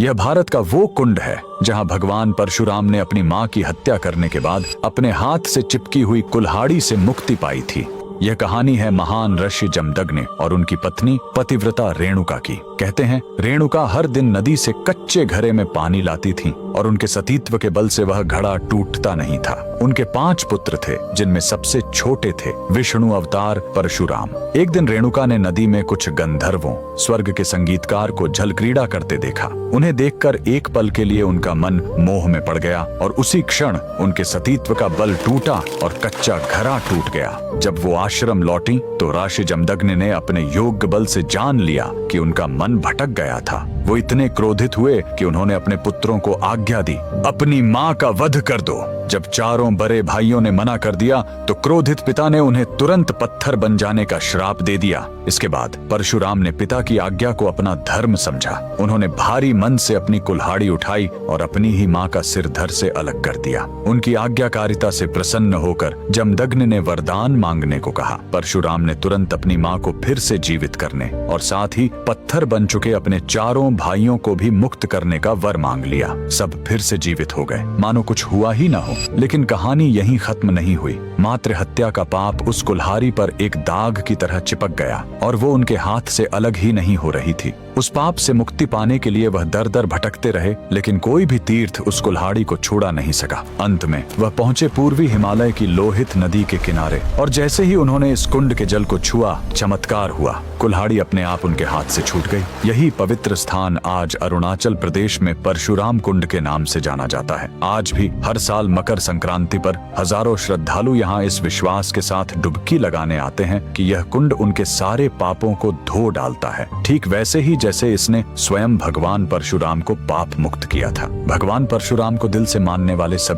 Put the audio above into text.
यह भारत का वो कुंड है जहां भगवान परशुराम ने अपनी मां की हत्या करने के बाद अपने हाथ से चिपकी हुई कुल्हाड़ी से मुक्ति पाई थी। यह कहानी है महान ऋषि जमदग्नि और उनकी पत्नी पतिव्रता रेणुका की। कहते हैं रेणुका हर दिन नदी से कच्चे घड़े में पानी लाती थी और उनके सतीत्व के बल से वह घड़ा टूटता नहीं था। उनके 5 पुत्र थे जिनमें सबसे छोटे थे विष्णु अवतार परशुराम। एक दिन रेणुका ने नदी में कुछ गंधर्वों स्वर्ग के संगीतकार को जल क्रीड़ा करते देखा। उन्हें देखकर एक पल के लिए उनका मन मोह में पड़ गया और उसी क्षण उनके सतीत्व का बल टूटा और कच्चा घड़ा टूट गया। जब वो आश्रम लौटी तो ऋषि जमदग्नि ने अपने योग्य बल से जान लिया कि उनका मन भटक गया था। वो इतने क्रोधित हुए कि उन्होंने अपने पुत्रों को आज्ञा दी, अपनी मां का वध कर दो। जब चारों बड़े भाइयों ने मना कर दिया तो क्रोधित पिता ने उन्हें तुरंत पत्थर बन जाने का श्राप दे दिया। इसके बाद परशुराम ने पिता की आज्ञा को अपना धर्म समझा। उन्होंने भारी मन से अपनी कुल्हाड़ी उठाई और अपनी ही मां का सिर धड़ से अलग कर दिया। उनकी आज्ञाकारिता से प्रसन्न होकर जमदग्नि ने वरदान मांगने को कहा। परशुराम ने तुरंत अपनी मां को फिर से जीवित करने और साथ ही पत्थर बन चुके अपने चारों भाइयों को भी मुक्त करने का वर मांग लिया। सब फिर से जीवित हो गए, मानो कुछ हुआ ही ना हो। लेकिन कहानी यहीं खत्म नहीं हुई। मातृ हत्या का पाप उस कुल्हाड़ी पर एक दाग की तरह चिपक गया और वो उनके हाथ से अलग ही नहीं हो रही थी। उस पाप से मुक्ति पाने के लिए वह दर दर भटकते रहे, लेकिन कोई भी तीर्थ उस कुल्हाड़ी को छुड़ा नहीं सका। अंत में वह पहुंचे पूर्वी हिमालय की लोहित नदी के किनारे और जैसे ही उन्होंने इस कुंड के जल को छुआ, चमत्कार हुआ। कुल्हाड़ी अपने आप उनके हाथ से छूट गई। यही पवित्र स्थान आज अरुणाचल प्रदेश में परशुराम कुंड के नाम से जाना जाता है। आज भी हर साल मकर संक्रांति पर हजारों श्रद्धालु यहाँ इस विश्वास के साथ डुबकी लगाने आते हैं कि यह कुंड उनके सारे पापों को धो डालता है, ठीक वैसे ही जैसे इसने स्वयं भगवान परशुराम को पाप मुक्त किया था। भगवान परशुराम को दिल से मानने वाले सभी